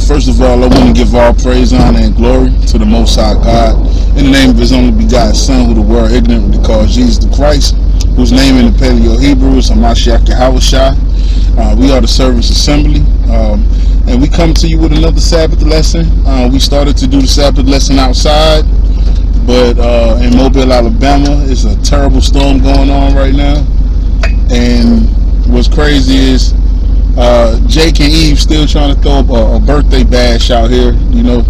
First of all, I want to give all praise, honor, and glory to the Most High God, in the name of His only begotten Son, who the world ignorantly calls Jesus the Christ, whose name in the Paleo Hebrew is Hamashiach Yahushua. We are the Service Assembly, and we come to you with another Sabbath lesson. We started to do the Sabbath lesson outside, but in Mobile, Alabama, it's a terrible storm going on right now. And what's crazy is Jake and Eve still trying to throw a birthday bash out here. You know,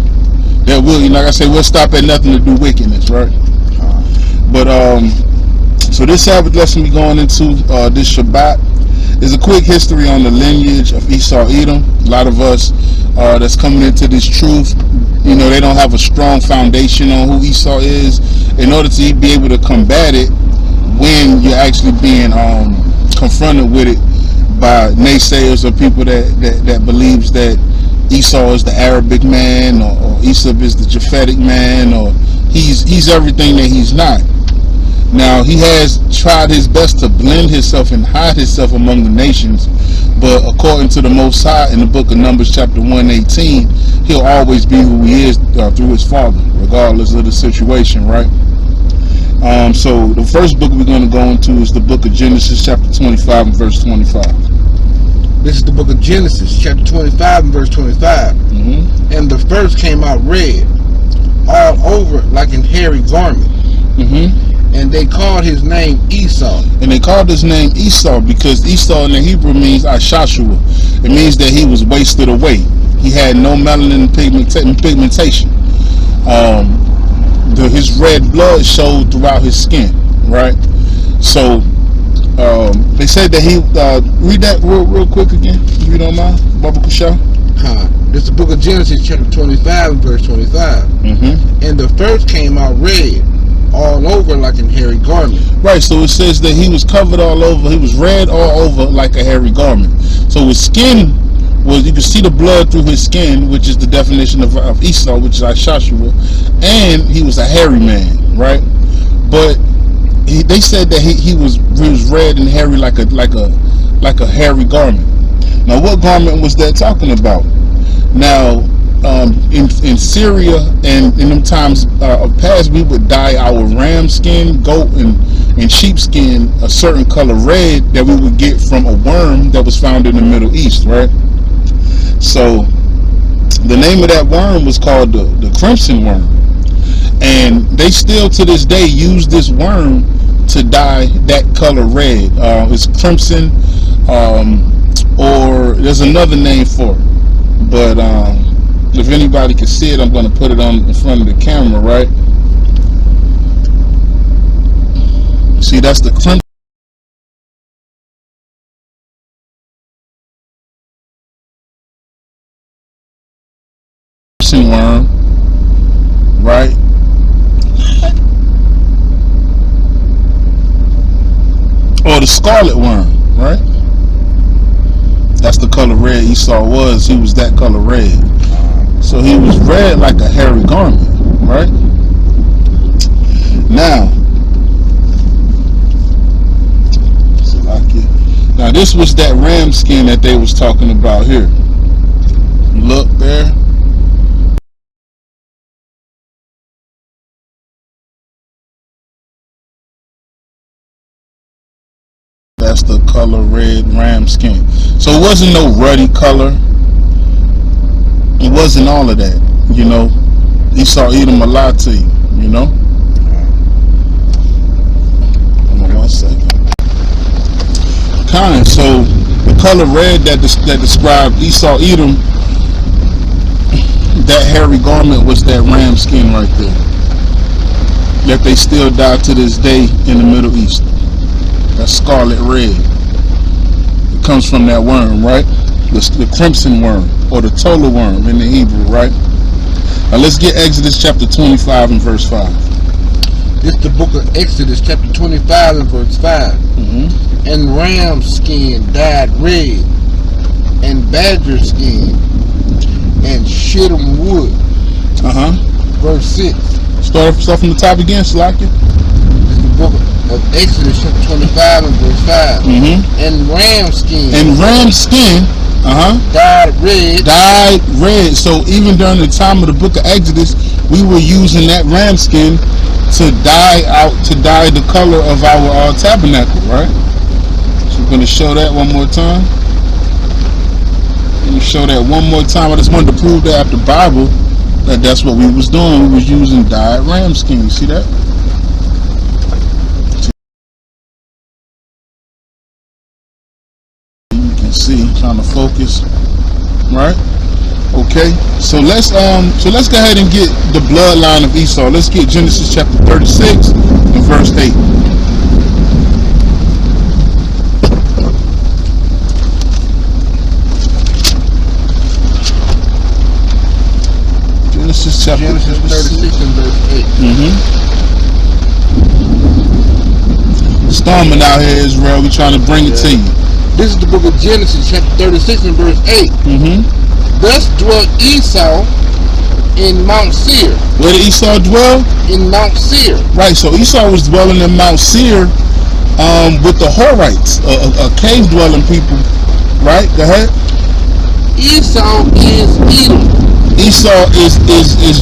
that will, like I say, we'll stop at nothing to do wickedness, right? But so this Sabbath lesson we going into this Shabbat is a quick history on the lineage of Esau Edom. A lot of us that's coming into this truth, you know, they don't have a strong foundation on who Esau is. In order to be able to combat it when you're actually being confronted with it by naysayers or people that believes that Esau is the Arabic man, or Esau is the Japhetic man, or he's everything that he's not. Now, he has tried his best to blend himself and hide himself among the nations, but according to the Most High in the book of Numbers chapter 118, he'll always be who he is through his father, regardless of the situation, right? So the first book we're going to go into is the book of Genesis chapter 25 and verse 25. This is the book of Genesis chapter 25 and verse 25. And the first came out red all over like an hairy garment. And they called his name Esau. And they called his name Esau because Esau in the Hebrew means Ashashua. It means that he was wasted away. He had no melanin pigmentation. His red blood showed throughout his skin, right? So they said that he read that real quick again, if you don't mind, Baba Kusha. This is the book of Genesis chapter 25 and verse 25. And the first came out red all over like a hairy garment. Right, so it says that he was covered all over, he was red all over like a hairy garment. So his skin was, you can see the blood through his skin, which is the definition of Esau, which is Ashashua, and he was a hairy man, right? But they said that he was red and hairy like a hairy garment. Now, what garment was that talking about? Now, in Syria and in them times of past, we would dye our ram skin, goat, and sheep skin a certain color red that we would get from a worm that was found in the Middle East, right? So the name of that worm was called the crimson worm, and they still to this day use this worm to dye that color red. It's crimson, or there's another name for it, but if anybody can see it, I'm going to put it on in front of the camera, right? See, that's the crimson worm, right? Or the scarlet worm, right? That's the color red Esau was. He was that color red. So he was red like a hairy garment, right? Now this was that ram skin that they was talking about here. Look there. That's the color red ram skin. So it wasn't no ruddy color. It wasn't all of that, you know. Esau Edom a lie to you, you know. Hold on 1 second. So the color red that described Esau Edom, that hairy garment was that ram skin right there. Yet they still die to this day in the Middle East. That scarlet red. It comes from that worm, right? The crimson worm, or the Tola worm in the Hebrew, right? Now let's get Exodus chapter 25 and verse 5. This is the book of Exodus chapter 25 and verse 5. And ram skin dyed red, and badger skin, and shittim wood. Verse 6. Start from the top again, Salaki. This is the book of Exodus chapter 25 and verse 5. And ram skin. And ram skin dyed red. Dyed red. So even during the time of the book of Exodus, we were using that ram skin to dye the color of our tabernacle, right? So we're gonna show that one more time. Let me show that one more time. I just wanted to prove that after the Bible that's what we was doing. We was using dyed ram skin. You see that? You can see, trying to focus, right? Okay, so let's go ahead and get the bloodline of Esau. Let's get Genesis chapter 36 and verse 8. Genesis 36 and verse 8. Storming out here, Israel. We're trying to bring it to you. This is the book of Genesis chapter 36 and verse 8. Thus dwelt Esau in Mount Seir. Where did Esau dwell? In Mount Seir. Right, so Esau was dwelling in Mount Seir with the Horites, a cave-dwelling people. Right, go ahead. Esau is Edom. Esau is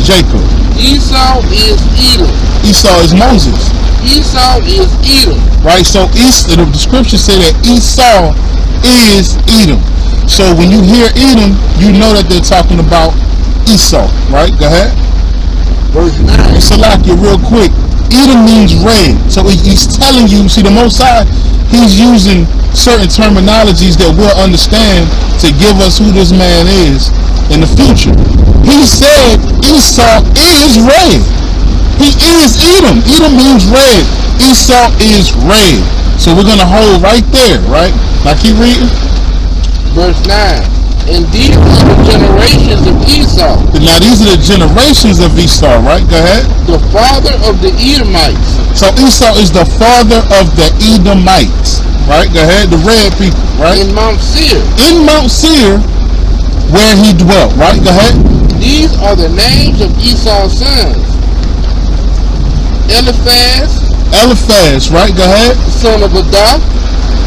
Jacob. Esau is Edom. Esau is Moses. Esau is Edom. Right, so the scripture say that Esau is Edom. So when you hear Edom, you know that they're talking about Esau, right? Go ahead. Verse 9. Salakia, real quick. Edom means red. So he's telling you, see, the Most High, he's using certain terminologies that we'll understand to give us who this man is in the future. He said Esau is red. He is Edom. Edom means red. Esau is red. So we're going to hold right there, right? Now keep reading. Verse 9. And these are the generations of Esau. Now these are the generations of Esau, right? Go ahead. The father of the Edomites. So Esau is the father of the Edomites, right? Go ahead. The red people, right? In Mount Seir. In Mount Seir, where he dwelt, right? Go ahead. These are the names of Esau's sons. Eliphaz, right? Go ahead. Son of Adah.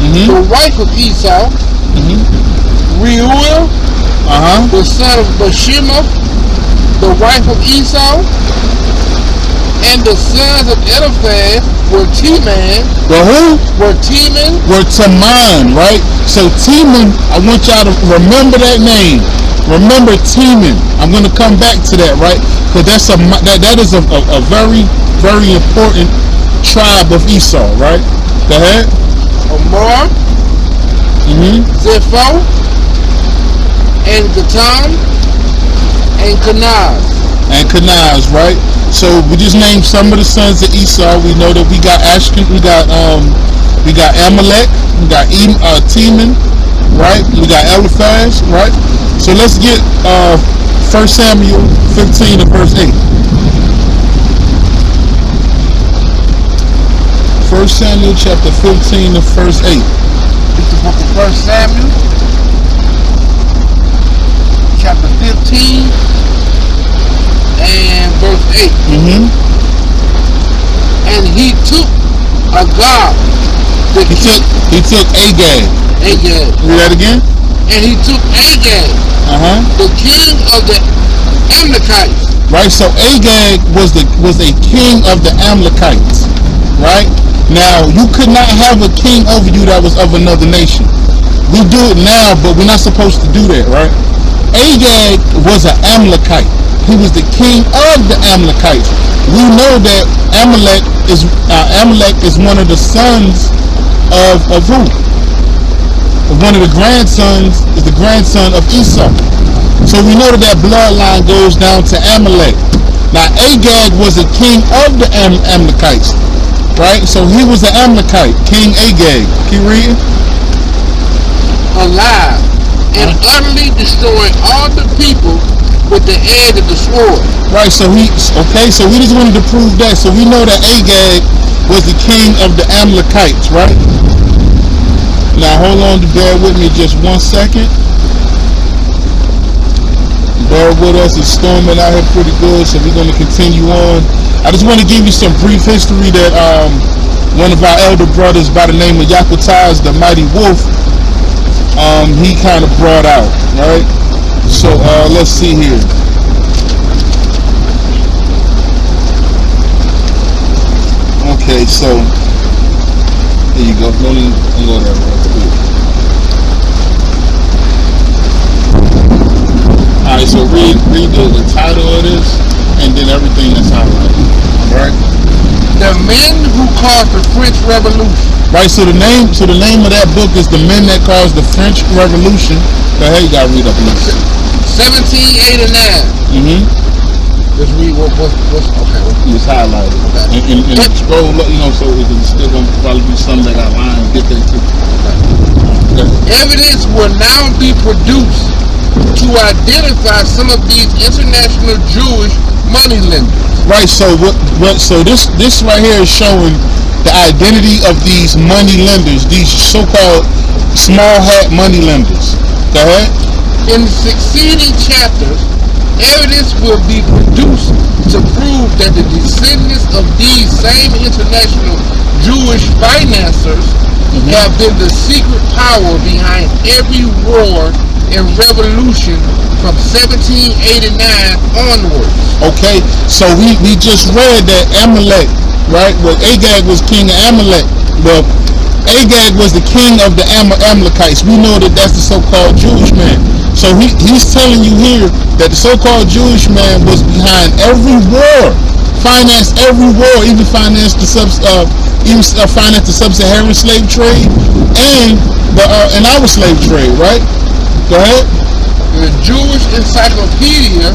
The wife of Esau. Reuel, the son of Bashemath, the wife of Esau, and the sons of Eliphaz were Teman. The who? Were Teman. Were Teman, right? So Teman, I want y'all to remember that name. Remember Teman. I'm going to come back to that, right? Because that is a very, very important tribe of Esau, right? Go ahead. Amor, Zepho, and Gatam, and Kenaz. Right? So we just named some of the sons of Esau. We know that we got Ashken, we got Amalek, we got Teman, right? We got Eliphaz, right? So let's get 1 Samuel 15 and verse 8. 1 Samuel chapter 15 and verse 8. It's the book of 1 Samuel chapter 15 and verse 8. And he took Agag. He took Agag. Read that again. And he took Agag, the king of the Amalekites. Right. So Agag was a king of the Amalekites. Right. Now you could not have a king over you that was of another nation. We do it now, but we're not supposed to do that, right? Agag was an Amalekite. He was the king of the Amalekites. We know that Amalek is one of the sons of who? One of the grandsons is the grandson of Esau. So we know that bloodline goes down to Amalek. Now Agag was a king of the Amalekites, right? So he was an Amalekite, King Agag. Keep reading. Alive, and utterly destroying all the people with the edge of the sword. Right, so we just wanted to prove that. So we know that Agag was the king of the Amalekites, right? Now hold on, bear with me just 1 second. Bear with us, it's storming out here pretty good, so we're going to continue on. I just want to give you some brief history that one of our elder brothers by the name of Yakutaz, the Mighty Wolf, he kind of brought out, right? So let's see here. Okay, so there you go. Don't even go there real quick. Alright, so read the title of this and then everything that's highlighted. Alright? The men who caused the French Revolution. Right, so the name of that book is The Men That Caused the French Revolution. Go ahead, you gotta read up a little. 1789. Let's read what's okay. It's highlighted. Okay. And scroll up, so it's still gonna probably be some that got lines. Get that too. Okay. Evidence will now be produced to identify some of these international Jewish money lenders. Right. So so this right here is showing the identity of these money lenders, these so-called small hat money lenders. Go ahead. In the succeeding chapters, evidence will be produced to prove that the descendants of these same international Jewish financiers have been the secret power behind every war and revolution from 1789 onwards. Okay, so we just read that Amalek, right? Well, Agag was king of Amalek. Well, Agag was the king of the Amalekites. We know that that's the so-called Jewish man. So he's telling you here that the so-called Jewish man was behind every war, financed every war, even financed the financed the sub-Saharan slave trade and our slave trade, right? Go ahead. The Jewish Encyclopedia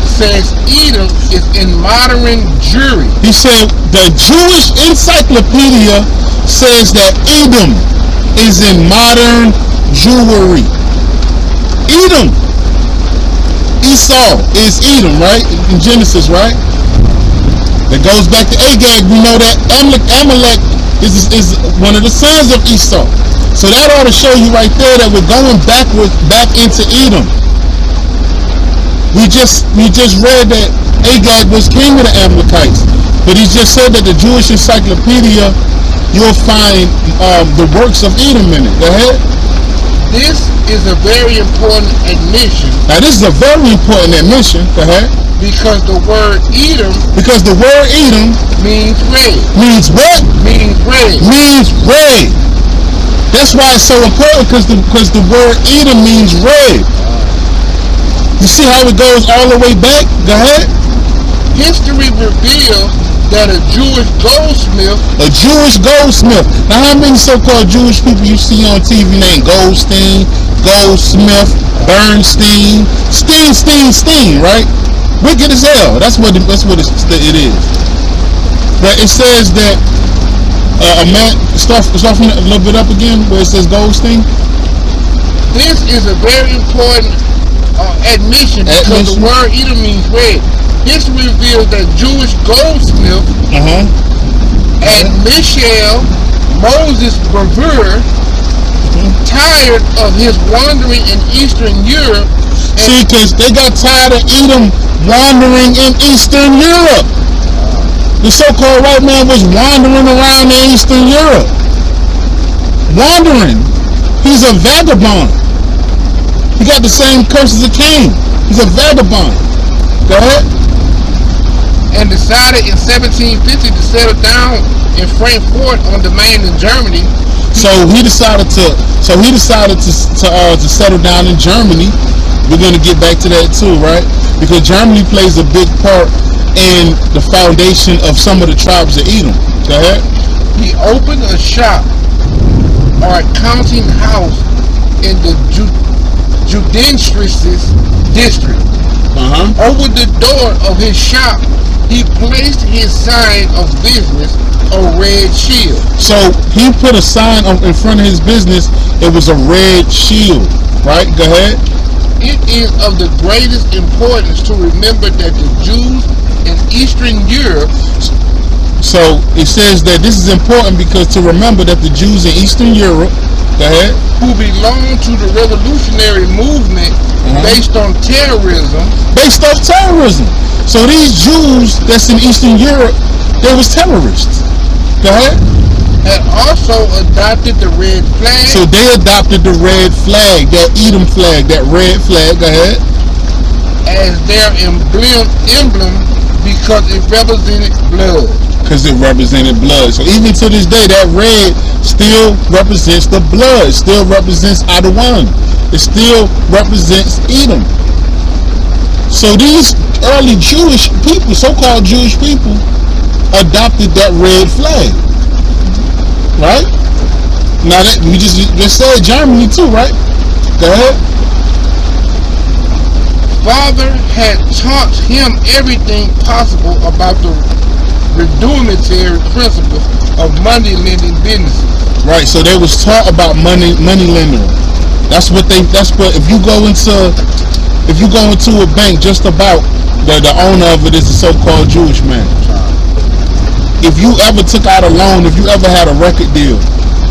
says Edom is in modern Jewry. He said the Jewish Encyclopedia says that Edom is in modern Jewry. Edom. Esau is Edom, right? In Genesis, right? That goes back to Agag. We know that Amalek is one of the sons of Esau. So that ought to show you right there that we're going back into Edom. We just read that Agag was king of the Amalekites, but he just said that the Jewish Encyclopedia, you'll find the works of Edom in it. Go ahead. This is a very important admission. Now this is a very important admission. Go ahead. Because the word Edom means red. Means what? Means red. Means red. That's why it's so important, because the word Edom means red. You see how it goes all the way back? Go ahead. History reveals that a Jewish goldsmith. Now, how many so-called Jewish people you see on TV named Goldstein, Goldsmith, Bernstein, Steen, right? Wicked as hell. That's what it is. But it says that a man. Start from a little bit up again where it says Goldstein. This is a very important admission because the word Edom means red. History reveals that Jewish goldsmith and Michel Moses Braveur, tired of his wandering in Eastern Europe. See, because they got tired of Edom wandering in Eastern Europe. The so-called white man was wandering around in Eastern Europe. Wandering. He's a vagabond. He got the same curse as a king. He's a vagabond. Go ahead. And decided in 1750 to settle down in Frankfurt on the Main in Germany. So he decided to settle down in Germany. We're going to get back to that too, right? Because Germany plays a big part in the foundation of some of the tribes of Edom. Go ahead. He opened a shop or accounting house in the Judenstrasse district. Over the door of his shop, he placed his sign of business, a red shield. So he put a sign in front of his business. It was a red shield, right? Go ahead. It is of the greatest importance to remember that the Jews in Eastern Europe. So it says that this is important because to remember that the Jews in Eastern Europe, go ahead, who belong to the revolutionary movement based on terrorism. Based off terrorism. So these Jews that's in Eastern Europe, they was terrorists. Go ahead. had also adopted the red flag. So they adopted the red flag, that Edom flag, that red flag. Go ahead. As their emblem because it represented blood. Because it represented blood. So even to this day, that red still represents the blood. It still represents Adawan. It still represents Edom. So these early Jewish people, so-called Jewish people, adopted that red flag. Right? Now that we just said Germany too, right? Go ahead. Father had taught him everything possible about the rudimentary principles of money lending businesses. Right, so they was taught about money lending. That's what if you go into a bank, just about the owner of it is a so-called Jewish man. If you ever took out a loan, if you ever had a record deal,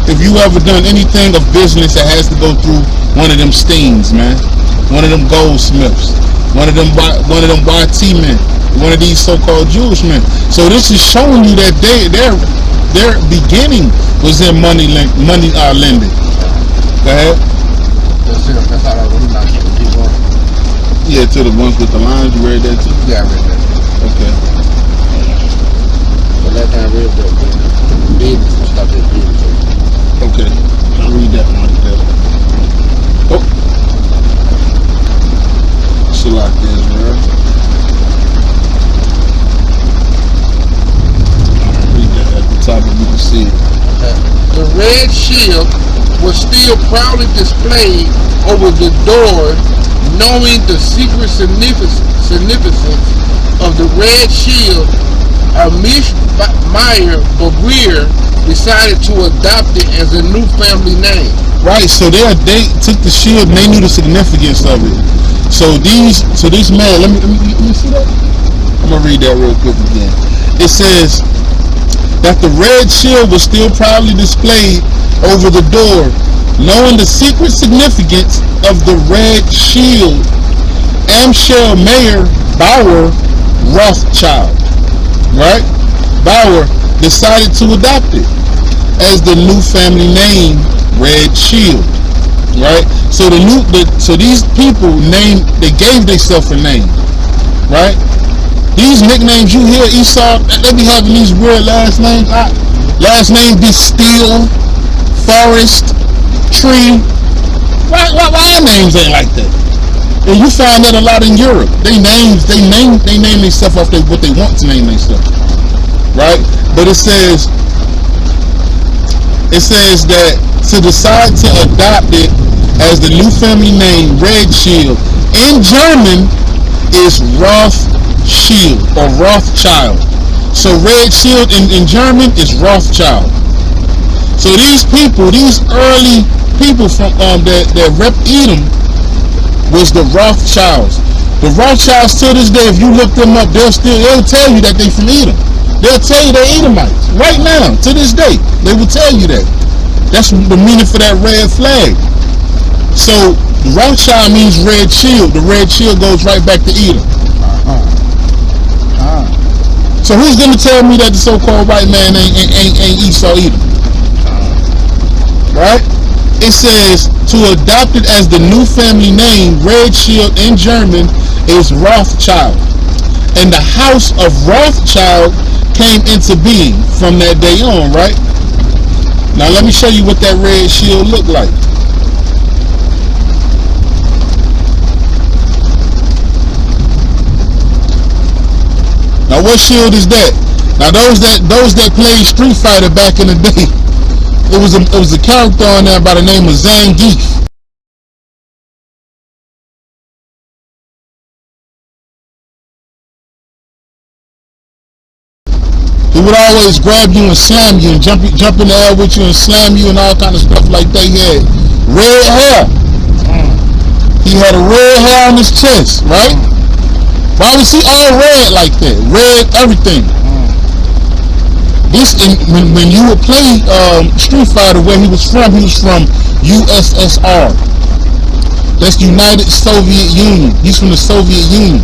if you ever done anything of business that has to go through one of them Steens, man, one of them goldsmiths, one of them YT men, one of these so-called Jewish men. So this is showing you that their beginning was in money lending. Go ahead. That's how I really not sure. Keep going. Yeah, to the ones with the lines. You read that too? Yeah, I read that. Okay. The last time I read that, business and stuff is business. Okay. I'll read that one together. Oh. So like this, bro. Read that at the top if you can see it. The red shield was still proudly displayed over the door, knowing the secret significance of the red shield. Amish Meyer Boguir decided to adopt it as a new family name. Right, so they took the shield and they knew the significance of it. So these men, let me see that. I'm gonna read that real quick again. It says that the red shield was still proudly displayed over the door, knowing the secret significance of the red shield. Amschel Mayer Bauer Rothschild, right? Bauer decided to adopt it as the new family name, Red Shield, right? So these people they gave themselves a name, right? These nicknames you hear, Esau, they be having these weird last names. Last name be Steel, Forest, Tree. Why names ain't like that? And you find that a lot in Europe. They name themselves off what they want to name themselves, right? But it says that to decide to adopt it as the new family name, Red Shield, in German is Rothschild or Rothschild. So Red Shield in German is Rothschild. So these early people from that rep Edom was the Rothschilds. The Rothschilds to this day, if you look them up, they'll tell you that they from Edom. They'll tell you they're Edomites. Right now, to this day, they will tell you that. That's the meaning for that red flag. So Rothschild means red shield. The red shield goes right back to Edom. So who's gonna tell me that the so-called white man ain't Esau Edom? Right? It says to adopt it as the new family name, Red Shield in German is Rothschild. And the house of Rothschild came into being from that day on, right? Now let me show you what that red shield looked like. Now what shield is that? Now those that played Street Fighter back in the day, it was a character on there by the name of Zangief. He would always grab you and slam you and jump in the air with you and slam you and all kind of stuff like that. He had red hair. He had a red hair on his chest, right? Why was he all red like that? Red everything. When you would play Street Fighter, where he was from USSR. That's United Soviet Union. He's from the Soviet Union.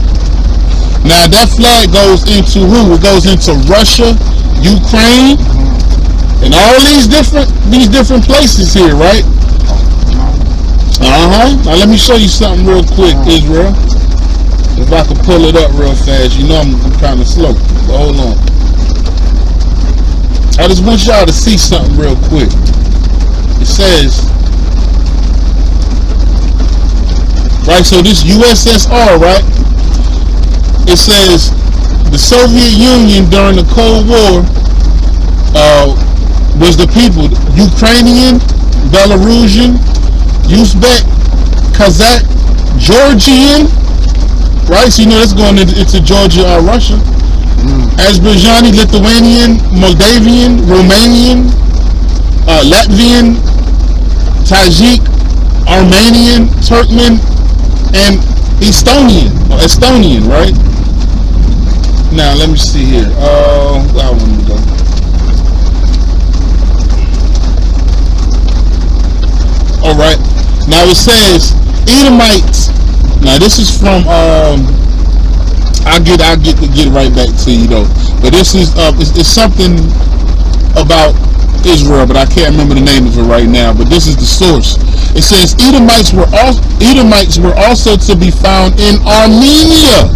Now that flag goes into who? It goes into Russia, Ukraine, In all these different places here, right? Now let me show you something real quick, Israel. If I can pull it up real fast. You know I'm kind of slow. But hold on. I just want y'all to see something real quick. It says, right, so this USSR, right? It says the Soviet Union during the Cold War was the people, Ukrainian, Belarusian, Uzbek, Kazakh, Georgian, right? So you know that's going into Georgia or Russia. Azerbaijani, Lithuanian, Moldavian, Romanian, Latvian, Tajik, Armenian, Turkmen, and Estonian, right? Now let me see here. I want to go. All right. Now it says Edomites. Now this is from I'll get right back to you though. But this is it's something about Israel, but I can't remember the name of it right now. But this is the source. It says Edomites were also to be found in Armenia.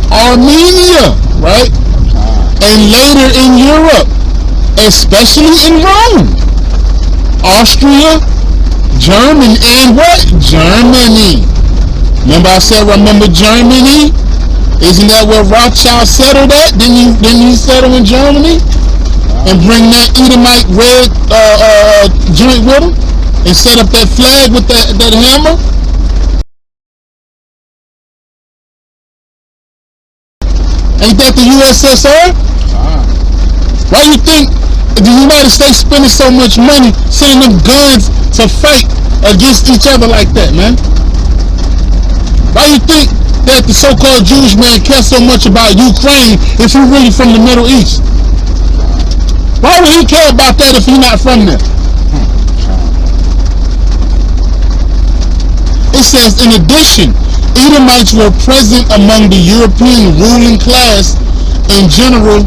Armenia, right? And later in Europe, especially in Rome, Austria, Germany, and what? Germany. Remember I said, remember Germany? Isn't that where Rothschild settled at? Didn't he settle in Germany? And bring that Edomite red joint with him? And set up that flag with that hammer? Ain't that the USSR? Why do you think the United States spending so much money sending them guns to fight against each other like that, man? Why do you think that the so-called Jewish man cares so much about Ukraine if he's really from the Middle East? Why would he care about that if he's not from there? It says, in addition, Edomites were present among the European ruling class in general,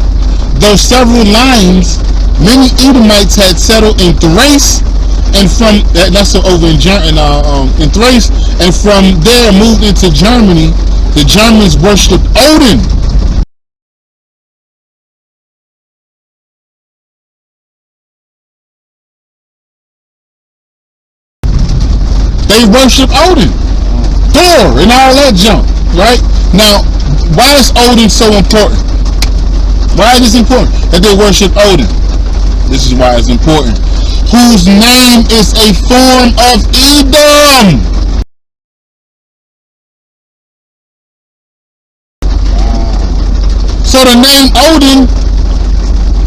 though several lines, many Edomites had settled in Thrace, and from that's over in Thrace, and from there moved into Germany. The Germans worshipped Odin. They worship Odin, Thor, and all that junk, right? Now, why is Odin so important? Why is it important that they worship Odin? This is why it's important. Whose name is a form of Edom. So the name Odin,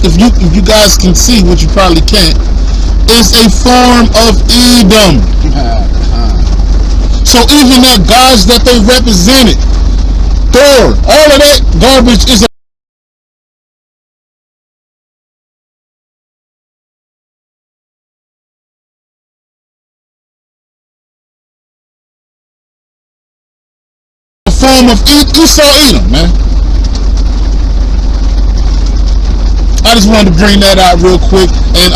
if you guys can see, which you probably can't, is a form of Edom. So even the gods that they represented, Thor, all of that garbage is a form of Esau Edom, man. I just wanted to bring that out real quick, and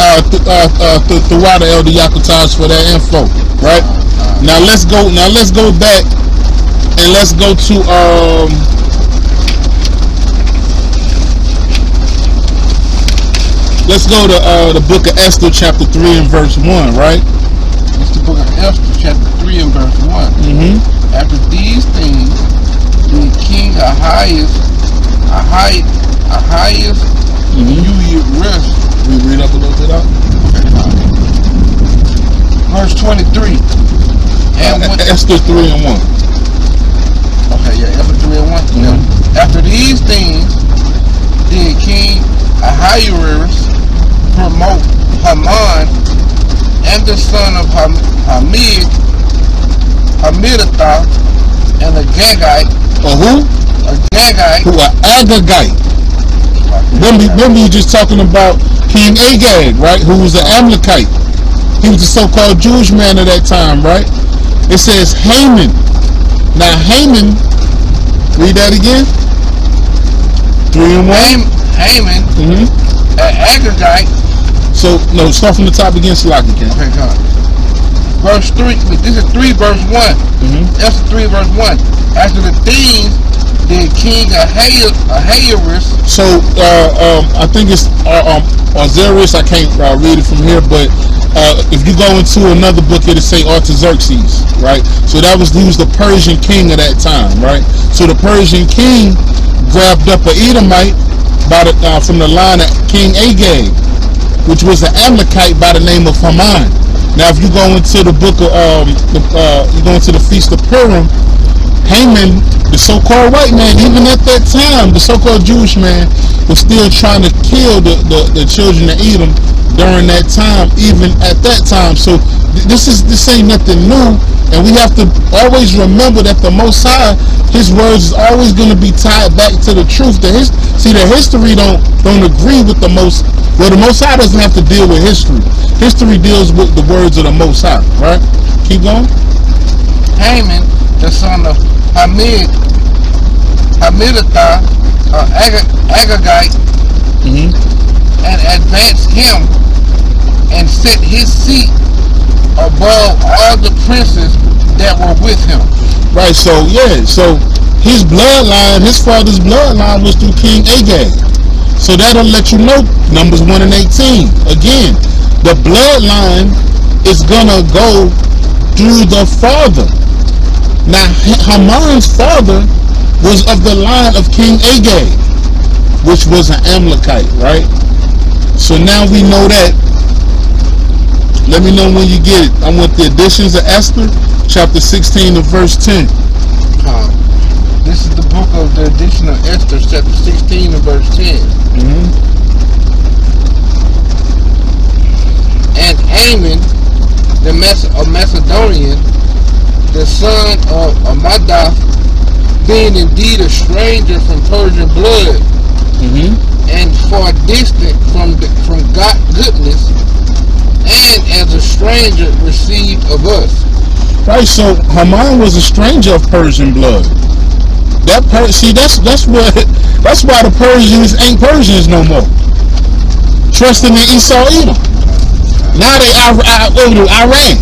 throughout the Elder Yakutas for that info, right? Now let's go back, and let's go to the book of Esther, chapter 3 and verse 1, right? It's the book of Esther, chapter 3 and verse 1. After these things, the king Ahasuerus, you rest. We read up a little bit out. Verse 23. And Esther 3 and 1. Okay, yeah, Esther 3 and 1. Yeah. After these things, did King Ahasuerus promote Haman and the son of Hammedatha and a Gagite. Who? A Gagite. Who? An Agagite. Remember you just talking about King Agag, right? Who was an Amalekite. He was the so-called Jewish man of that time, right? It says Haman. Now Haman Read that again. 3 and 1. Haman, an Agagite. So, no, start from the top again, C.LAMAK. Okay, God. Verse 3, this is 3 verse 1. That's 3 verse 1. After the things, the king Ahasuerus. So, I think it's Osiris. I can't read it from here, but if you go into another book, it'll say Artaxerxes, right? So he was the Persian king of that time, right? So the Persian king grabbed up an Edomite from the line of King Agag, which was an Amalekite by the name of Haman. Now, if you go into the book of you go into the Feast of Purim, Haman, the so-called white man, even at that time, the so-called Jewish man was still trying to kill the children of Edom during that time, even at that time. So this ain't nothing new, and we have to always remember that the Most High, His words is always going to be tied back to the truth. The history don't agree with the Most. Well, the Most High doesn't have to deal with history. History deals with the words of the Most High, right? Keep going. Haman, the son of Hammedatha, Agagite, and advanced him and set his seat above all the princes that were with him. Right, so yeah, so his bloodline, his father's bloodline was through King Agag. So that'll let you know, Numbers 1 and 18. Again, the bloodline is gonna go through the father. Now, Haman's father was of the line of King Agag, which was an Amalekite, right? So now we know that. Let me know when you get it. I want the editions of Esther, chapter 16 and verse 10. This is the book of the edition of Esther, chapter 16 and verse 10. And Haman, the Macedonian, the son of Amadath, being indeed a stranger from Persian blood, and far distant from God goodness, and as a stranger received of us. Right, so Haman was a stranger of Persian blood. That's why the Persians ain't Persians no more. Trusting in Esau Edom. Now they Iran.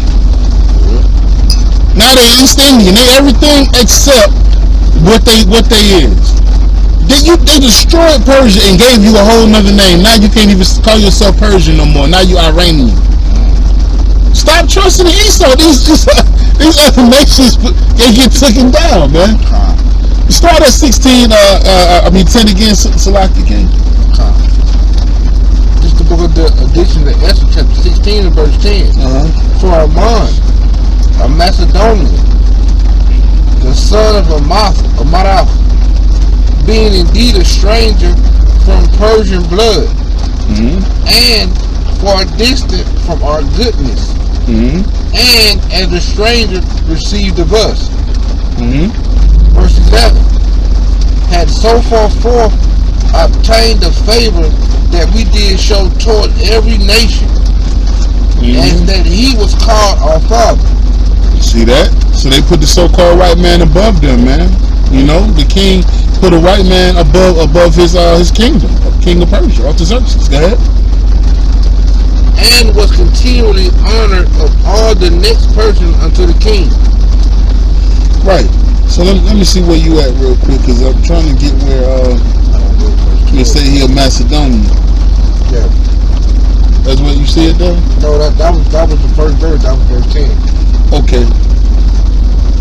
Now they East Indian. They everything except what they is. They destroyed Persia and gave you a whole nother name. Now you can't even call yourself Persian no more. Now you Iranian. Stop trusting in Esau. These other nations, they get taken down, man. Start at 16. 10 again. C.LAMAK again. This is the book of the edition of Esther, chapter 16 and verse 10. For Haman, a Macedonian, the son of Amadath, being indeed a stranger from Persian blood, and far distant from our goodness, and as a stranger received of us. Verse 11, had so far forth obtained the favor that we did show toward every nation, as that he was called our father. See that? So they put the so-called white man above them, man. You know, the king put a white man above his kingdom, king of Persia, Artaxerxes. Go ahead. And was continually honored of all the next person unto the king. Right. So let me see where you at real quick, because I'm trying to get where you say he a Macedonian. Yeah. That's what you see it there? No, that was the first verse. That was verse 10. Okay.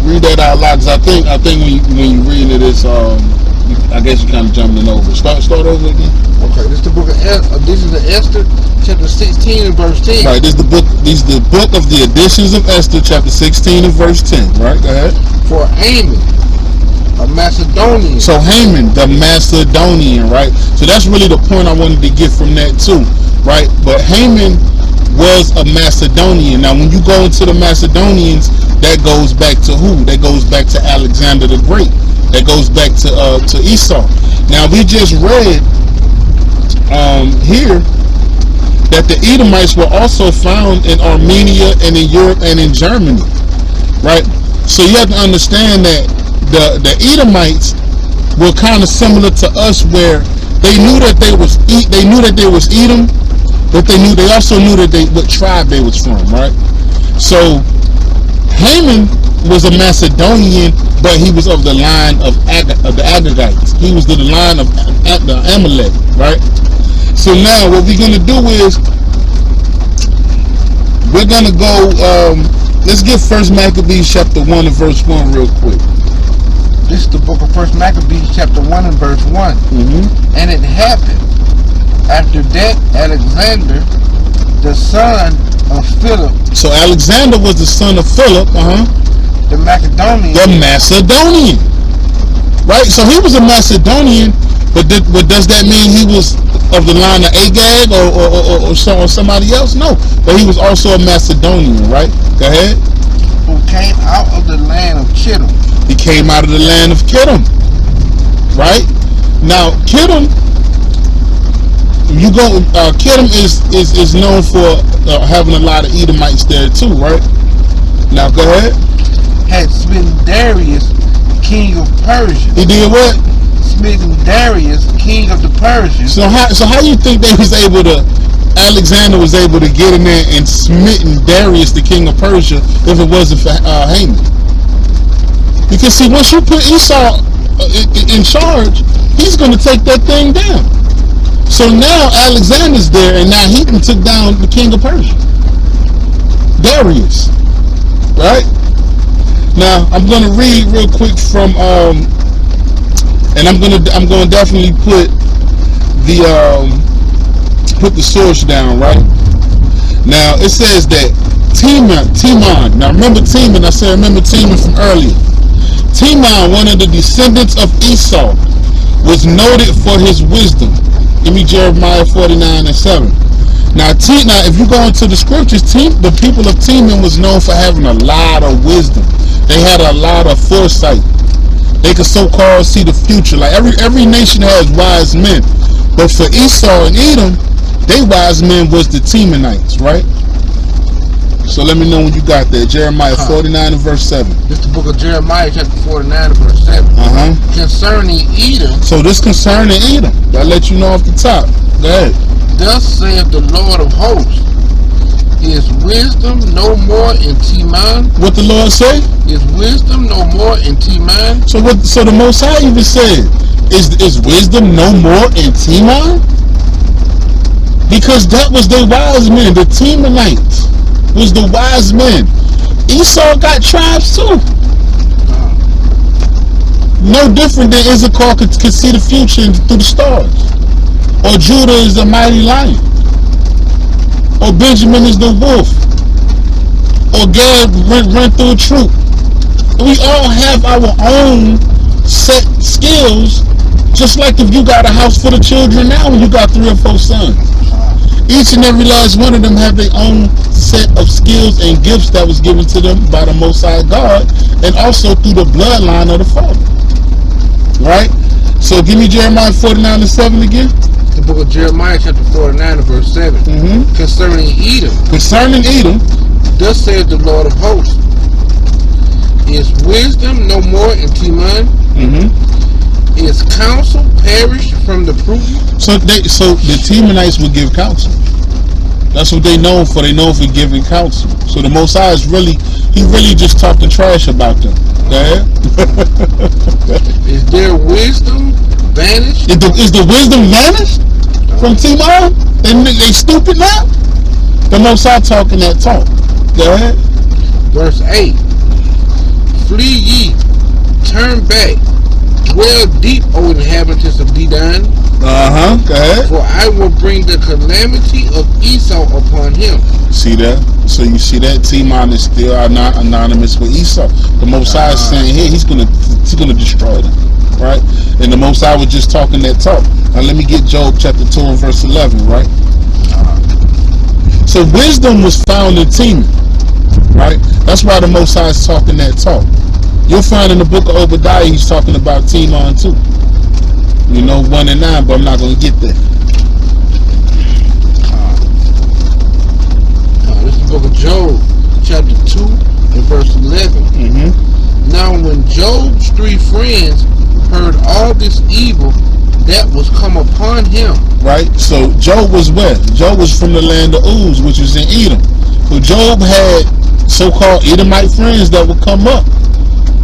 Read that out loud, because I think when you read it, it's I guess you kind of jumping over. Start over again. Okay, this is the book of Esther, chapter 16 and verse 10. Right, this is the book of the editions of Esther, chapter 16 and verse 10. Right, go ahead. For Haman, a Macedonian. So Haman, the Macedonian, right? So that's really the point I wanted to get from that too, right? But Haman was a Macedonian. Now, when you go into the Macedonians, that goes back to who? That goes back to Alexander the Great. That goes back to Esau. Now, we just read here that the Edomites were also found in Armenia and in Europe and in Germany, right? So you have to understand that the Edomites were kind of similar to us, where they knew that they was Edom, but they also knew that what tribe they was from, right? So Haman was a Macedonian, but he was of the line of the Agagites. He was the line of the Amalek, right? So now what we're gonna do is we're gonna go. Let's get 1 Maccabees chapter 1 and verse 1 real quick. This is the book of 1 Maccabees chapter 1 and verse 1. And it happened after that Alexander, the son of Philip. So Alexander was the son of Philip, the Macedonian. The Macedonian, right? So he was a Macedonian, but does that mean he was of the line of Agag or somebody else? No, but he was also a Macedonian, right? Go ahead. Who came out of the land of Chittim. He came out of the land of Chittim, right? Now Chittim, Chittim is known for having a lot of Edomites there too, right? Now go ahead. Had smitten Darius, king of Persia. He did what? Smitten Darius, king of the Persians. So how you think Alexander was able to get in there and smitten Darius, the king of Persia, if it wasn't for Haman? Because see, once you put Esau in charge, he's going to take that thing down. So now Alexander's there, and now he can took down the king of Persia, Darius, right? Now I'm going to read real quick from and I'm going to definitely put the source down, right? Now it says that Timon. Now remember Timon. I said remember Timon from earlier. Timon, one of the descendants of Esau, was noted for his wisdom. Give me Jeremiah 49 and 7. Now if you go into the scriptures, the people of Timon was known for having a lot of wisdom. They had a lot of foresight. They could so-called see the future. Like every nation has wise men, but for Esau and Edom, they wise men was the Timonites, right? So let me know when you got that. Jeremiah 49 and verse 7. This is the book of Jeremiah chapter 49 and verse 7. Concerning Edom. So this concerning Edom. I let you know off the top. Go ahead. Thus saith the Lord of hosts, is wisdom no more in Timon? What the Lord say? Is wisdom no more in Timon? So the Most High even said, is wisdom no more in Timon? Because that was the wise men. The Timonites was the wise men. Esau got tribes too. No different than Issachar could see the future through the stars. Or Judah is the mighty lion. Or Benjamin is the wolf. Or Gad run through a troop. We all have our own set skills, just like if you got a house full of children now and you got 3 or 4 sons. Each and every last one of them have their own set of skills and gifts that was given to them by the Most High God, and also through the bloodline of the Father. Right? So give me Jeremiah 49 and 7 again. The book of Jeremiah chapter 49 and verse 7. Concerning Edom. Concerning Edom. Thus saith the Lord of hosts, is wisdom no more in Timon? Is counsel perished from the prudent? So the Timonites would give counsel. That's what they know for. They know for giving counsel. So the Most High is really just talking trash about them. Go ahead. Is their wisdom vanished? Is the wisdom vanished from Timon? And they stupid now? The Most High talking that talk. Go ahead. Verse 8. Flee ye, turn back, dwell deep, O inhabitants of Dedan. Go ahead. For I will bring the calamity of Esau upon him. See that? So you see that Timon is still not anonymous with Esau. The Most High is saying here he's gonna destroy them, right? And the Most High was just talking that talk. Now let me get Job chapter 2 and verse 11, right? So wisdom was found in Timon, right? That's why the Most High is talking that talk. You'll find in the book of Obadiah he's talking about Timon too. 1 and 9, but I'm not going to get there. This is the book of Job, chapter 2 and verse 11. Now when Job's 3 friends heard all this evil that was come upon him. Right? So Job was where? Job was from the land of Uz, which was in Edom. So Job had so-called Edomite friends that would come up.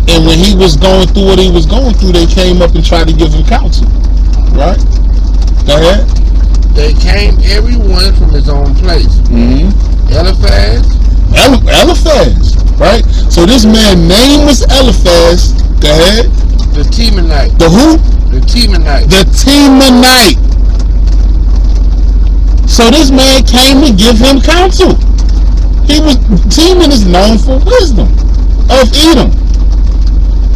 And when he was going through what he was going through, they came up and tried to give him counsel. Right? Go ahead. They came everyone from his own place. Eliphaz. Right? So this man's name was Eliphaz. Go ahead. The Temanite. The who? The Temanite. The Temanite. So this man came to give him counsel. Teman is known for wisdom of Edom.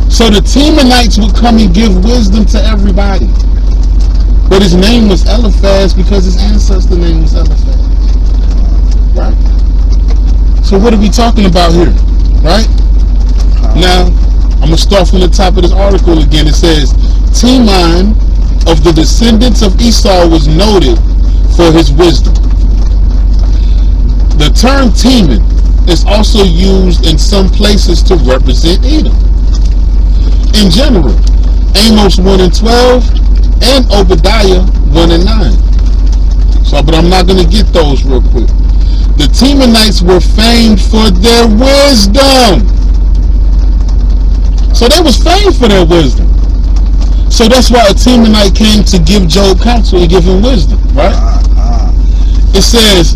So the Temanites would come and give wisdom to everybody. But his name was Eliphaz because his ancestor name was Eliphaz. Right? So what are we talking about here? Right? Now, I'm going to start from the top of this article again. It says, Teman of the descendants of Esau was noted for his wisdom. The term Teman is also used in some places to represent Edom. In general, Amos 1:12 and Obadiah 1:9. So, but I'm not going to get those real quick. The Temanites were famed for their wisdom. So they was famed for their wisdom. So that's why a Temanite came to give Job counsel and give him wisdom, right? It says,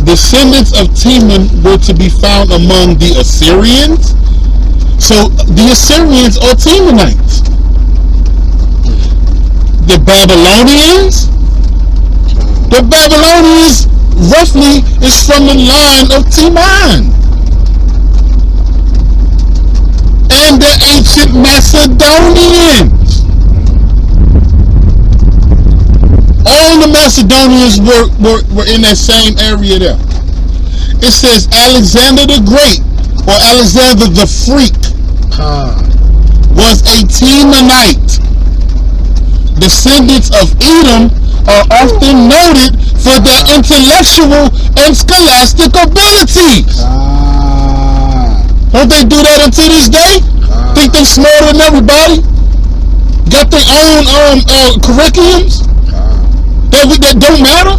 descendants of Teman were to be found among the Assyrians. So the Assyrians are Temanites. The Babylonians. The Babylonians roughly is from the line of Teman. And the ancient Macedonians. All the Macedonians were in that same area there. It says Alexander the Great or Alexander the Freak was a Temanite. Descendants of Edom are often noted for their intellectual and scholastic abilities. Don't they do that until this day? Think they smarter than everybody? Got their own curriculums that don't matter?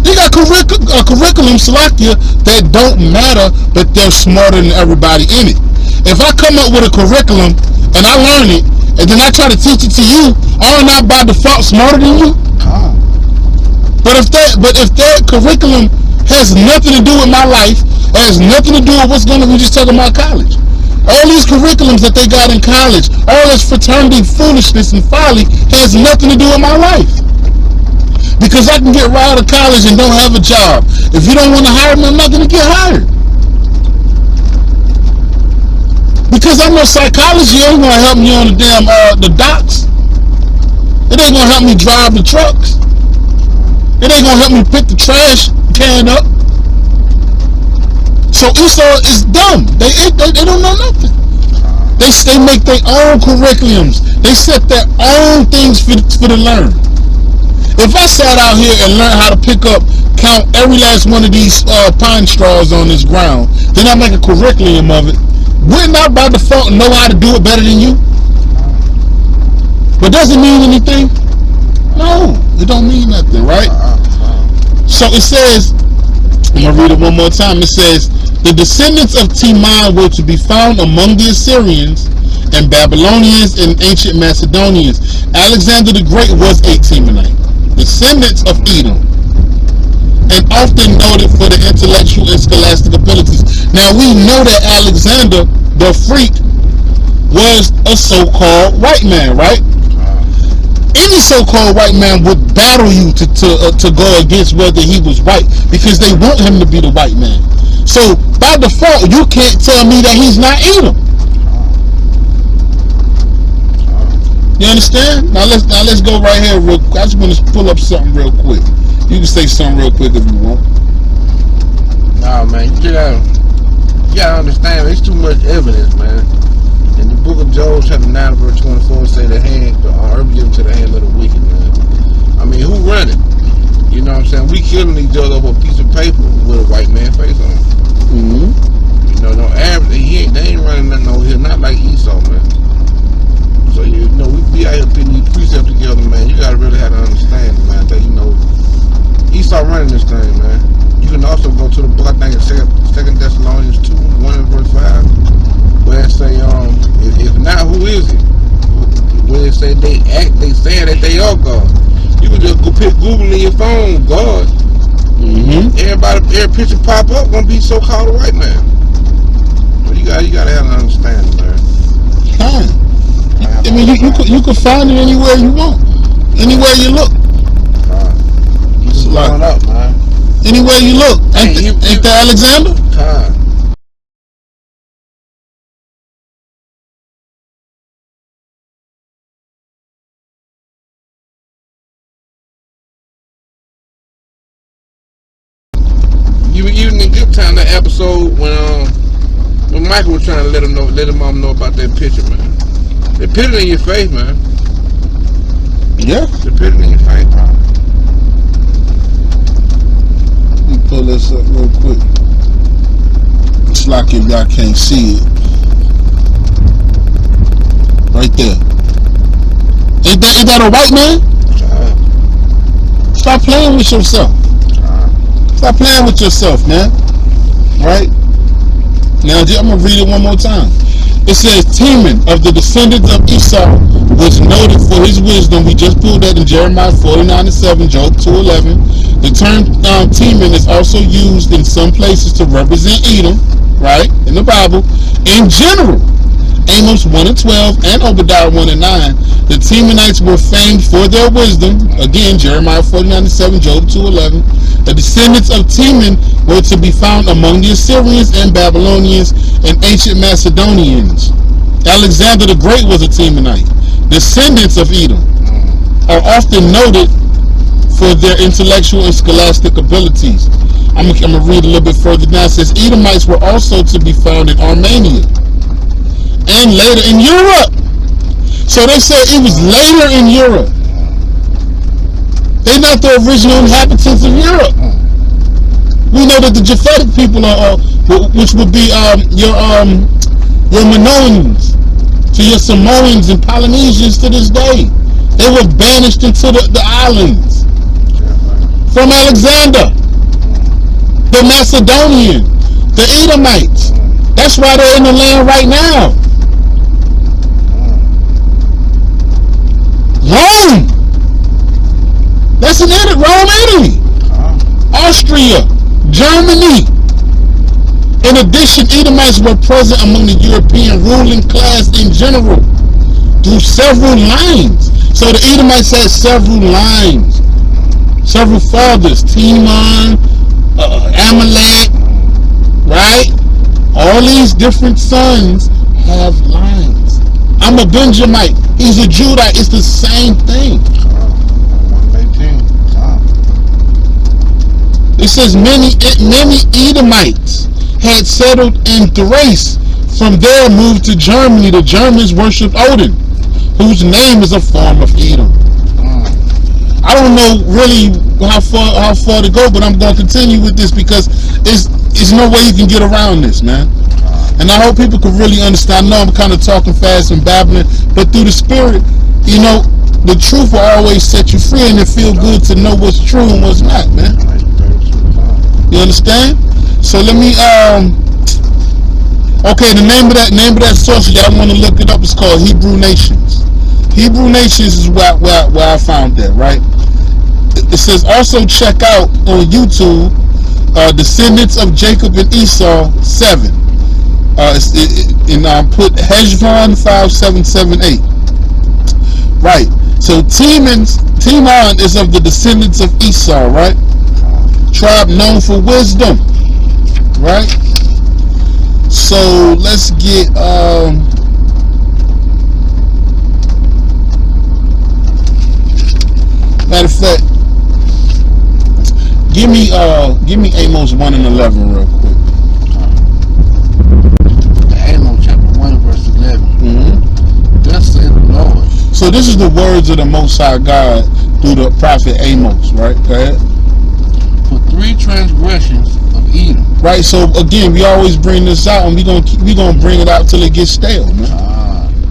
They got curriculum, Salakia, that don't matter, but they're smarter than everybody in it. If I come up with a curriculum and I learn it, and then I try to teach it to you, I'm not by default smarter than you. But if that curriculum has nothing to do with my life, it has nothing to do with what's going on, we just talking about college. All these curriculums that they got in college, all this fraternity foolishness and folly has nothing to do with my life. Because I can get right out of college and don't have a job. If you don't want to hire me, I'm not going to get hired. Because I know psychology ain't going to help me on the damn the docks. It ain't going to help me drive the trucks. It ain't going to help me pick the trash can up. So Esau is dumb. They don't know nothing. They make their own curriculums. They set their own things for to learn. If I sat out here and learned how to count every last one of these pine straws on this ground, then I make a curriculum of it, wouldn't I by default know how to do it better than you? But does it mean anything? No, it don't mean nothing, right? So it says, I'm going to read it one more time. It says, the descendants of Teman were to be found among the Assyrians and Babylonians and ancient Macedonians. Alexander the Great was a Temanite. Descendants of Edom, and often noted for their intellectual and scholastic abilities. Now we know that Alexander the Freak was a so-called white man, right? Any so-called white man would battle you to go against whether he was white, because they want him to be the white man. So by default, you can't tell me that he's not Edom. You understand? Now let's go right here real quick. I just want to pull up something real quick. You can say something real quick if you want. Nah, man, you gotta understand, there's too much evidence, man. In the book of Job, chapter 9, verse 24, say the earth given to the hand of the wicked, man. I mean, who run it? You know what I'm saying? We killing each other over a piece of paper with a white man face on it. You know, no average. They ain't running nothing over here, not like Esau, man. saying that they are God. You can just go pick Google in your phone, God. Every picture pop up gonna be so-called a white man. But you gotta have an understanding, man. I mean, you could find it anywhere you want, anywhere you look. You blowing up, man. Anywhere you look, ain't that Alexander? Even in good time, that episode when Michael was trying to let his mom know about that picture, man. They put it in your face, man. Yeah. They put it in your face, man. Let me pull this up real quick. It's like if y'all can't see it. Right there. Ain't that a white man? Stop playing with yourself. Stop playing with yourself, man. Right? Now, I'm going to read it one more time. It says, Teman of the descendants of Esau was noted for his wisdom. We just pulled that in Jeremiah 49:7, Job 2:11. The term Teman is also used in some places to represent Edom, right, in the Bible. In general, Amos 1:12 and Obadiah 1:9, the Temanites were famed for their wisdom. Again, Jeremiah 49:7, Job 2:11. The descendants of Teman were to be found among the Assyrians and Babylonians and ancient Macedonians. Alexander the Great was a Temanite. Descendants of Edom are often noted for their intellectual and scholastic abilities. I'm going to read a little bit further down. It says Edomites were also to be found in Armenia and later in Europe. So they said it was later in Europe. They're not the original inhabitants of Europe. We know that the Japhetic people are, which would be your Minoans, to your Samoans and Polynesians to this day. They were banished into the islands from Alexander, the Macedonian, the Edomites. That's why they're in the land right now. Rome. That's in it. Rome, Italy, Austria, Germany. In addition, Edomites were present among the European ruling class in general through several lines. So the Edomites had several lines, several fathers. Teman, Amalek, right? All these different sons have lines. I'm a Benjamite. He's a Judite. It's the same thing. It says many Edomites had settled in Thrace. From there moved to Germany. The Germans worshipped Odin, whose name is a form of Edom. I don't know really how far to go, but I'm going to continue with this because it's no way you can get around this, man. And I hope people can really understand. I know I'm kind of talking fast and babbling, but through the Spirit, you know, the truth will always set you free, and it feel good to know what's true and what's not, man. You understand? So let me okay, the name of that source, y'all want to look it up, it's called Hebrew Nations. Hebrew Nations is where I found that, right? It says also check out on YouTube Descendants of Jacob and Esau 7. Put Heshvan 5778. Right. So Teman is of the descendants of Esau, right? Tribe known for wisdom, right? So let's get matter of fact, give me Amos 1:11 real quick. Amos chapter 1 verse 11. Thus saith the Lord. So this is the words of the Most High God through the prophet Amos, right? Go ahead. For 3 transgressions of Edom. Right. So again, we always bring this out, and we gonna bring it out till it gets stale, man.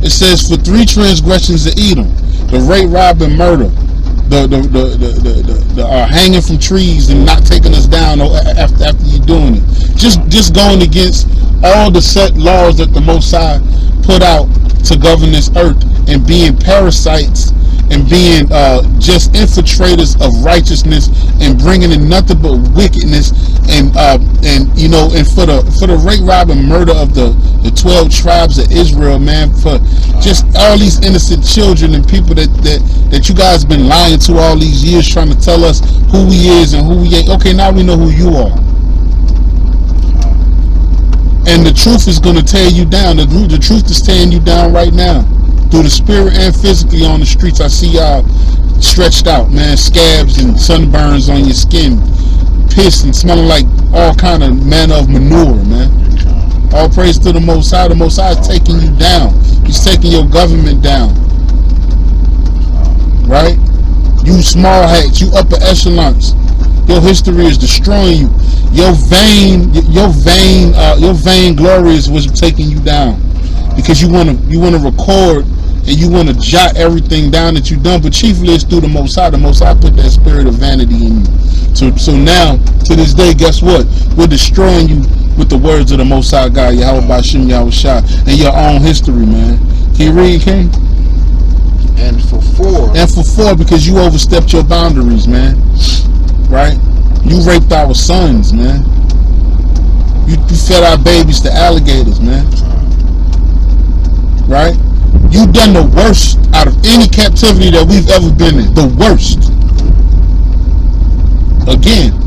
It says for 3 transgressions of Edom: the rape, rob, and murder, the hanging from trees and not taking us down after you doing it. Just going against all the set laws that the Most High put out to govern this earth, and being parasites and being just infiltrators of righteousness and bringing in nothing but wickedness and you know, and for the rape, rob, and murder of the 12 tribes of Israel, man, for just all these innocent children and people that you guys been lying to all these years, trying to tell us who we is and who we ain't. Okay, now we know who you are. And the truth is going to tear you down. The truth is tearing you down right now, through the spirit and physically on the streets. I see y'all stretched out, man, scabs and sunburns on your skin, pissed and smelling like all kind of manner of manure, man. All praise to the Most High. The Most High is taking you down. He's taking your government down, right? You small hats, you upper echelons, your history is destroying you. Your vain glory is what's taking you down, because you wanna record and you wanna jot everything down that you've done, but chiefly it's through the Most High. The Most High put that spirit of vanity in you. So now to this day, guess what? We're destroying you with the words of the Most High God, Yahweh Bashim Yahushua, and your own history, man. Can you read, King? And for four, because you overstepped your boundaries, man. Right? You raped our sons, man. You fed our babies to alligators, man. Right? You done the worst out of any captivity that we've ever been in. The worst. Again,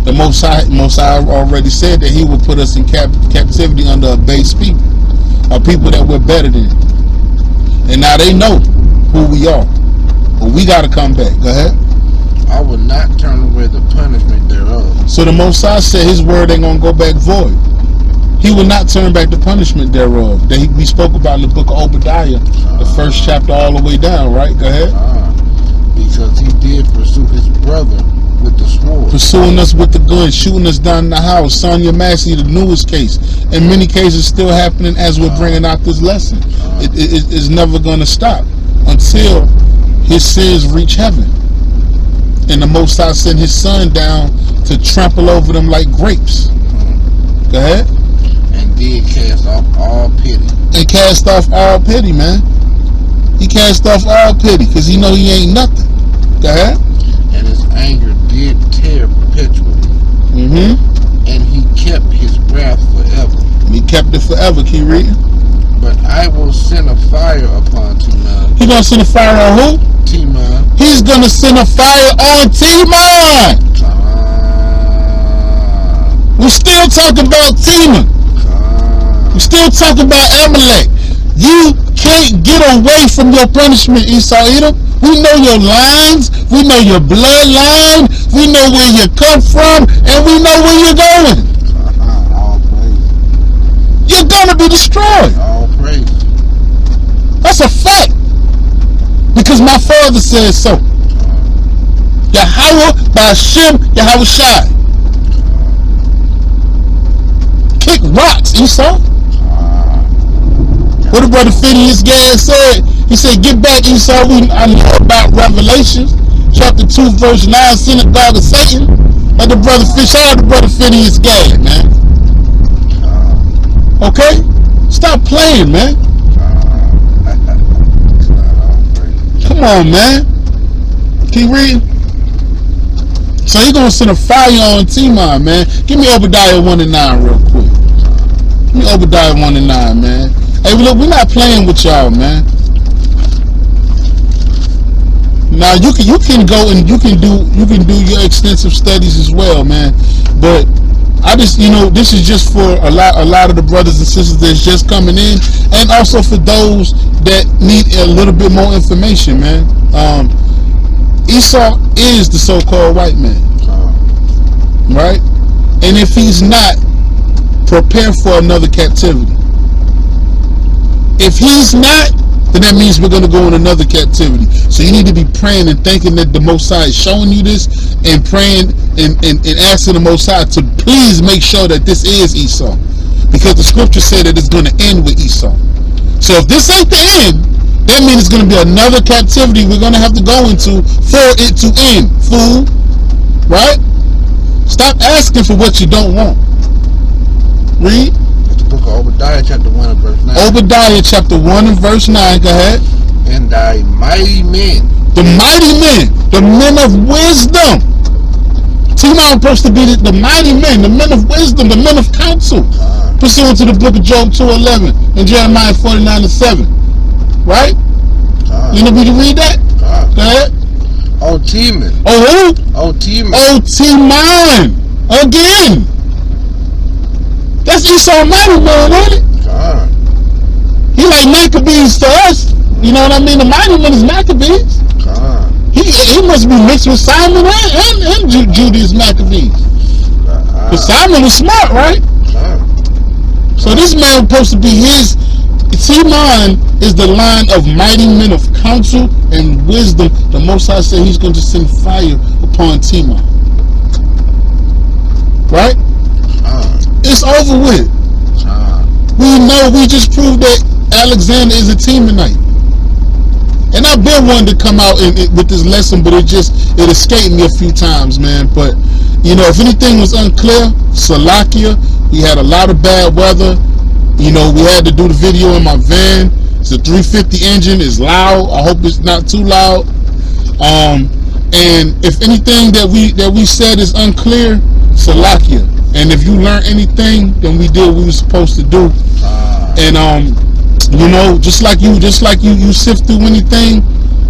the Most High already said that He will put us in captivity under a base people, or people that we're better than. And now they know who we are, but we got to come back. Go ahead. I will not turn away the punishment thereof. So the Most High said His word ain't gonna go back void. He will not turn back the punishment thereof that we spoke about in the book of Obadiah, the first chapter all the way down. Right? Go ahead. Because he did pursue his brother with the sword, pursuing us with the gun, shooting us down in the house. Sonia Massey, the newest case, in many cases still happening as we're bringing out this lesson. It's never going to stop until his sins reach heaven, and the Most High sent His Son down to trample over them like grapes. Go ahead. And did cast off all pity. And cast off all pity, man. He cast off all pity because He know He ain't nothing. Go ahead. And His anger did tear perpetually. And He kept His wrath forever. He kept it forever. Keep reading. But I will send a fire upon Timon. He gonna send a fire on who? Timon. He's gonna send a fire on Timon. We're still talking about Timon. We're still talking about Amalek. You can't get away from your punishment, Esau Edom. We know your lines. We know your bloodline. We know where you come from, and we know where you're going. All praise. You're gonna be destroyed. All praise. That's a fact, because my father says so. Yahweh Bashim Yahushua. Kick rocks, Esau. What the brother Phineas Gad said, he said, get back, Esau. I know about Revelations, chapter 2, verse 9, synagogue of Satan. Like the brother shout out to brother Phineas Gad, man. Okay? Stop playing, man. Come on, man. Keep reading. So he's gonna send a fire on Timon, man. Give me Obadiah 1 and 9 real quick. Give me Obadiah 1 and 9, man. Hey, look, we're not playing with y'all, man. Now you can go and you can do your extensive studies as well, man. But I just, this is just for a lot of the brothers and sisters that's just coming in, and also for those that need a little bit more information, man. Esau is the so-called white man, right? And if he's not, prepare for another captivity. If he's not, then that means we're going to go in another captivity. So you need to be praying and thinking that the Most High is showing you this, and praying and asking the Most High to please make sure that this is Esau, because the scripture said that it's going to end with Esau. So if this ain't the end, that means it's going to be another captivity we're going to have to go into for it to end, fool. Right? Stop asking for what you don't want. Read. Book of Obadiah chapter 1 and verse 9. Obadiah chapter 1 and verse 9. Go ahead. And thy mighty men The mighty men, the men of wisdom. Timon supposed to be the mighty men, the men of wisdom, the men of counsel, pursuant to the book of Job 2:11 and Jeremiah 49:7. Right? You know, we can read that? Go ahead. Oh, Timon. Oh, who? Oh, Timon. Oh, Timon. Again. That's Esau mighty man, ain't it? He like Maccabees to us. You know what I mean? The mighty man is Maccabees. He must be mixed with Simon and Judas Maccabees. But Simon was smart, right? So this man was supposed to be his. Timon is the line of mighty men of counsel and wisdom. The Most High said he's going to send fire upon Timon. Right? It's over with. We know, we just proved that Alexander is a Timonite. And I've been wanting to come out with this lesson, but it escaped me a few times, man. But, you know, if anything was unclear, Salakia, we had a lot of bad weather. You know, we had to do the video in my van. It's a 350 engine. It's loud. I hope it's not too loud. And if anything that we said is unclear, Salakia. And if you learn anything, then we did what we were supposed to do. And you know, just like you sift through anything,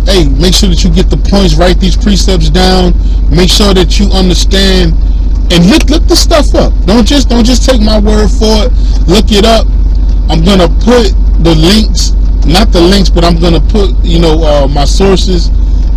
hey, make sure that you get the points, write these precepts down, make sure that you understand, and look this stuff up. Don't just take my word for it. Look it up. I'm gonna put the links, not the links, but I'm gonna put, you know, my sources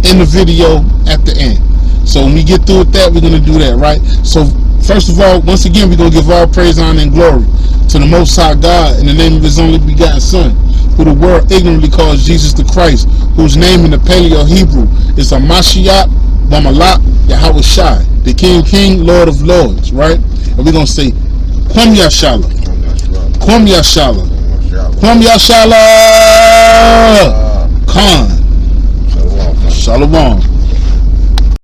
in the video at the end. So when we get through with that, we're gonna do that, right? So first of all, once again, we're gonna give all praise, honor, and glory to the Most High God in the name of His only begotten Son, who the world ignorantly calls Jesus the Christ, whose name in the Paleo Hebrew is Hamashiach Bamalak Yahweh Shai, the King, Lord of Lords, right? And we're gonna say, Kwam Yashala, Kwam Yashala, Kwam Yashala, Khan, Shalom.